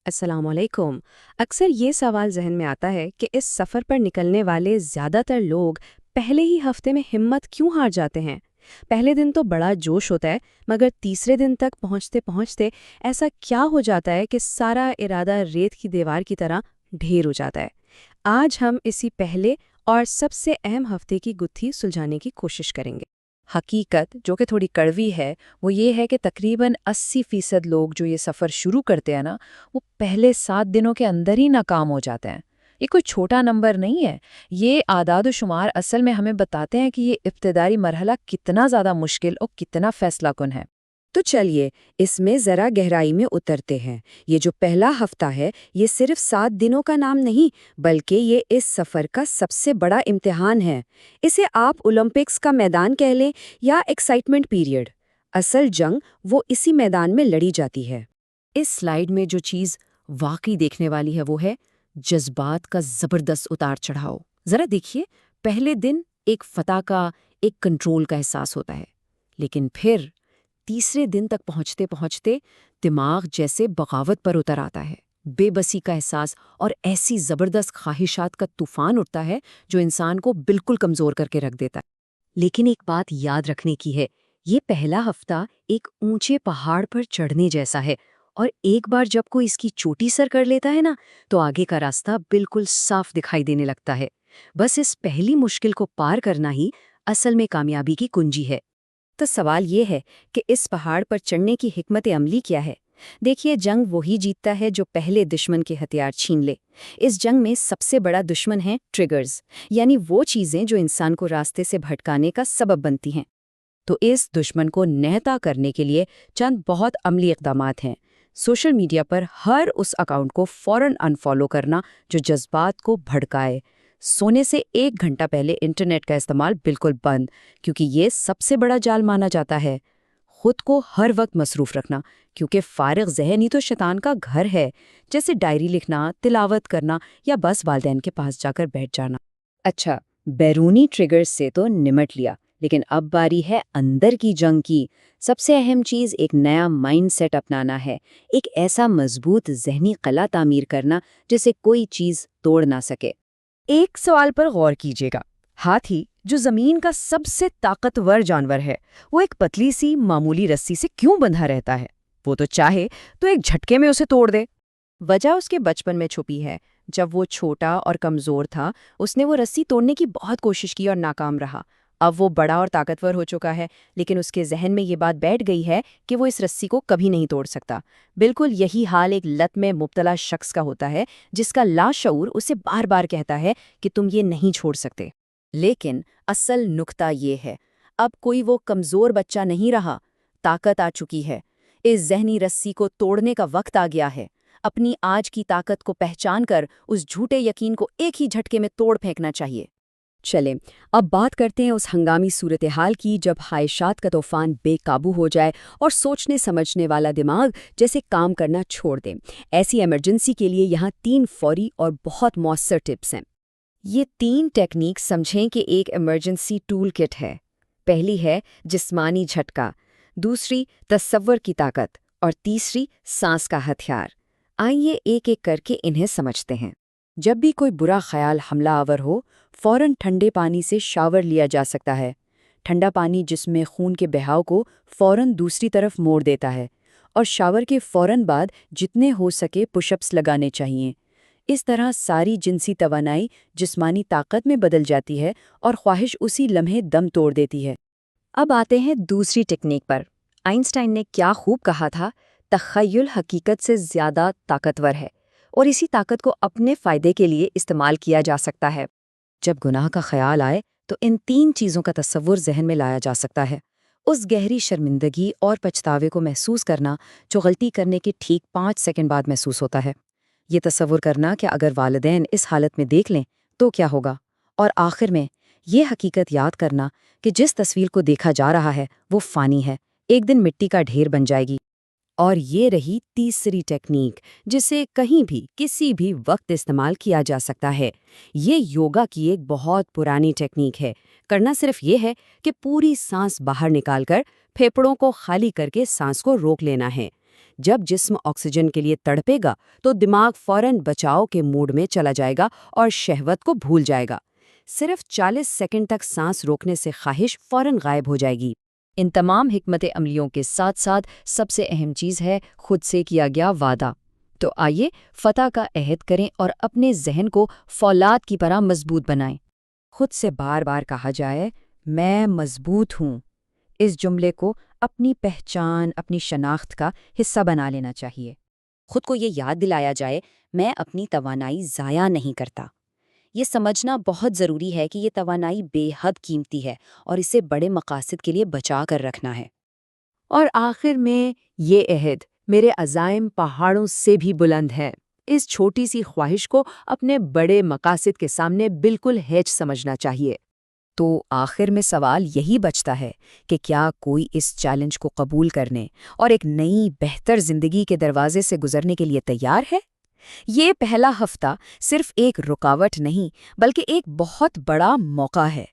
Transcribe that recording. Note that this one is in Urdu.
السلام علیکم۔ اکثر یہ سوال ذہن میں آتا ہے کہ اس سفر پر نکلنے والے زیادہ تر لوگ پہلے ہی ہفتے میں ہمت کیوں ہار جاتے ہیں؟ پہلے دن تو بڑا جوش ہوتا ہے، مگر تیسرے دن تک پہنچتے پہنچتے ایسا کیا ہو جاتا ہے کہ سارا ارادہ ریت کی دیوار کی طرح ڈھیر ہو جاتا ہے؟ آج ہم اسی پہلے اور سب سے اہم ہفتے کی گتھی سلجھانے کی کوشش کریں گے۔ حقیقت جو کہ تھوڑی کڑوی ہے وہ یہ ہے کہ تقریباً 80% لوگ جو یہ سفر شروع کرتے ہیں نا، وہ پہلے 7 دنوں کے اندر ہی ناکام ہو جاتے ہیں۔ یہ کوئی چھوٹا نمبر نہیں ہے، یہ اعداد و شمار اصل میں ہمیں بتاتے ہیں کہ یہ ابتدائی مرحلہ کتنا زیادہ مشکل اور کتنا فیصلہ کن ہے۔ تو چلیے اس میں ذرا گہرائی میں اترتے ہیں۔ یہ جو پہلا ہفتہ ہے یہ صرف 7 دنوں کا نام نہیں، بلکہ یہ اس سفر کا سب سے بڑا امتحان ہے۔ اسے آپ اولمپکس کا میدان کہہ لیں یا ایکسائٹمنٹ پیریڈ۔ اصل جنگ وہ اسی میدان میں لڑی جاتی ہے۔ اس سلائیڈ میں جو چیز واقعی دیکھنے والی ہے وہ ہے جذبات کا زبردست اتار چڑھاؤ۔ ذرا دیکھیے، پہلے دن ایک فتح کا، ایک کنٹرول کا احساس ہوتا ہے، لیکن پھر تیسرے دن تک پہنچتے پہنچتے دماغ جیسے بغاوت پر اتر آتا ہے۔ بے بسی کا احساس اور ایسی زبردست خواہشات کا طوفان اٹھتا ہے جو انسان کو بالکل کمزور کر کے رکھ دیتا ہے۔ لیکن ایک بات یاد رکھنے کی ہے، یہ پہلا ہفتہ ایک اونچے پہاڑ پر چڑھنے جیسا ہے، اور ایک بار جب کوئی اس کی چوٹی سر کر لیتا ہے نا، تو آگے کا راستہ بالکل صاف دکھائی دینے لگتا ہے۔ بس اس پہلی مشکل کو پار کرنا ہی اصل میں کامیابی کی کنجی ہے۔ تو سوال یہ ہے کہ اس پہاڑ پر چڑھنے کی حکمت عملی کیا ہے؟ دیکھیے، جنگ وہی جیتتا ہے جو پہلے دشمن کے ہتھیار چھین لے۔ اس جنگ میں سب سے بڑا دشمن ہے ٹریگرز، یعنی وہ چیزیں جو انسان کو راستے سے بھٹکانے کا سبب بنتی ہیں۔ تو اس دشمن کو نہتا کرنے کے لیے چند بہت عملی اقدامات ہیں۔ سوشل میڈیا پر ہر اس اکاؤنٹ کو فوراً انفالو کرنا جو جذبات کو بھڑکائے۔ سونے سے 1 گھنٹہ پہلے انٹرنیٹ کا استعمال بالکل بند، کیونکہ یہ سب سے بڑا جال مانا جاتا ہے۔ خود کو ہر وقت مصروف رکھنا، کیونکہ فارغ ذہن ہی تو شیطان کا گھر ہے، جیسے ڈائری لکھنا، تلاوت کرنا یا بس والدین کے پاس جا کر بیٹھ جانا۔ اچھا، بیرونی ٹریگرز سے تو نمٹ لیا، لیکن اب باری ہے اندر کی جنگ کی۔ سب سے اہم چیز ایک نیا مائنڈ سیٹ اپنانا ہے، ایک ایسا مضبوط ذہنی قلعہ تعمیر کرنا جسے کوئی چیز توڑ نہ سکے۔ ایک سوال پر غور کیجیے گا، ہاتھی جو زمین کا سب سے طاقتور جانور ہے، وہ ایک پتلی سی معمولی رسی سے کیوں بندھا رہتا ہے؟ وہ تو چاہے تو ایک جھٹکے میں اسے توڑ دے۔ وجہ اس کے بچپن میں چھپی ہے۔ جب وہ چھوٹا اور کمزور تھا، اس نے وہ رسی توڑنے کی بہت کوشش کی اور ناکام رہا۔ اب وہ بڑا اور طاقتور ہو چکا ہے، لیکن اس کے ذہن میں یہ بات بیٹھ گئی ہے کہ وہ اس رسی کو کبھی نہیں توڑ سکتا۔ بالکل یہی حال ایک لت میں مبتلا شخص کا ہوتا ہے، جس کا لاشعور اسے بار بار کہتا ہے کہ تم یہ نہیں چھوڑ سکتے۔ لیکن اصل نکتہ یہ ہے، اب کوئی وہ کمزور بچہ نہیں رہا، طاقت آ چکی ہے۔ اس ذہنی رسی کو توڑنے کا وقت آ گیا ہے۔ اپنی آج کی طاقت کو پہچان کر اس جھوٹے یقین کو ایک ہی جھٹکے میں توڑ پھینکنا چاہیے۔ چلیں اب بات کرتے ہیں اس ہنگامی صورتحال کی جب خواہشات کا طوفان بے قابو ہو جائے اور سوچنے سمجھنے والا دماغ جیسے کام کرنا چھوڑ دے۔ ایسی ایمرجنسی کے لیے یہاں 3 فوری اور بہت مؤثر ٹپس ہیں۔ یہ 3 ٹیکنیک سمجھیں کہ ایک ایمرجنسی ٹول کٹ ہے۔ پہلی ہے جسمانی جھٹکا، دوسری تصور کی طاقت، اور تیسری سانس کا ہتھیار۔ آئیے ایک ایک کر کے انہیں سمجھتے ہیں۔ جب بھی کوئی برا خیال حملہ آور ہو، فوراً ٹھنڈے پانی سے شاور لیا جا سکتا ہے۔ ٹھنڈا پانی جسم میں خون کے بہاؤ کو فوراً دوسری طرف موڑ دیتا ہے، اور شاور کے فوراً بعد جتنے ہو سکے پش اپس لگانے چاہیے۔ اس طرح ساری جنسی توانائی جسمانی طاقت میں بدل جاتی ہے اور خواہش اسی لمحے دم توڑ دیتی ہے۔ اب آتے ہیں دوسری ٹیکنیک پر۔ آئنسٹائن نے کیا خوب کہا تھا، تخیل حقیقت سے زیادہ طاقتور ہے، اور اسی طاقت کو اپنے فائدے کے لیے استعمال کیا جا سکتا ہے۔ جب گناہ کا خیال آئے تو ان 3 چیزوں کا تصور ذہن میں لایا جا سکتا ہے۔ اس گہری شرمندگی اور پچھتاوے کو محسوس کرنا جو غلطی کرنے کے ٹھیک 5 سیکنڈ بعد محسوس ہوتا ہے۔ یہ تصور کرنا کہ اگر والدین اس حالت میں دیکھ لیں تو کیا ہوگا، اور آخر میں یہ حقیقت یاد کرنا کہ جس تصویر کو دیکھا جا رہا ہے وہ فانی ہے، ایک دن مٹی کا ڈھیر بن جائے گی۔ اور یہ رہی تیسری ٹیکنیک، جسے کہیں بھی کسی بھی وقت استعمال کیا جا سکتا ہے۔ یہ یوگا کی ایک بہت پرانی ٹیکنیک ہے۔ کرنا صرف یہ ہے کہ پوری سانس باہر نکال کر پھیپھڑوں کو خالی کر کے سانس کو روک لینا ہے۔ جب جسم آکسیجن کے لیے تڑپے گا تو دماغ فوراً بچاؤ کے موڈ میں چلا جائے گا اور شہوت کو بھول جائے گا۔ صرف 40 سیکنڈ تک سانس روکنے سے خواہش فوراً غائب ہو جائے گی۔ ان تمام حکمت عملیوں کے ساتھ ساتھ سب سے اہم چیز ہے خود سے کیا گیا وعدہ۔ تو آئیے فتح کا عہد کریں اور اپنے ذہن کو فولاد کی طرح مضبوط بنائیں۔ خود سے بار بار کہا جائے، میں مضبوط ہوں۔ اس جملے کو اپنی پہچان، اپنی شناخت کا حصہ بنا لینا چاہیے۔ خود کو یہ یاد دلایا جائے، میں اپنی توانائی ضائع نہیں کرتا۔ یہ سمجھنا بہت ضروری ہے کہ یہ توانائی بے حد قیمتی ہے اور اسے بڑے مقاصد کے لیے بچا کر رکھنا ہے۔ اور آخر میں یہ عہد میرے عزائم پہاڑوں سے بھی بلند ہے۔ اس چھوٹی سی خواہش کو اپنے بڑے مقاصد کے سامنے بالکل ہیچ سمجھنا چاہیے۔ تو آخر میں سوال یہی بچتا ہے کہ کیا کوئی اس چیلنج کو قبول کرنے اور ایک نئی بہتر زندگی کے دروازے سے گزرنے کے لیے تیار ہے؟ یہ پہلا ہفتہ صرف ایک رکاوٹ نہیں بلکہ ایک بہت بڑا موقع ہے۔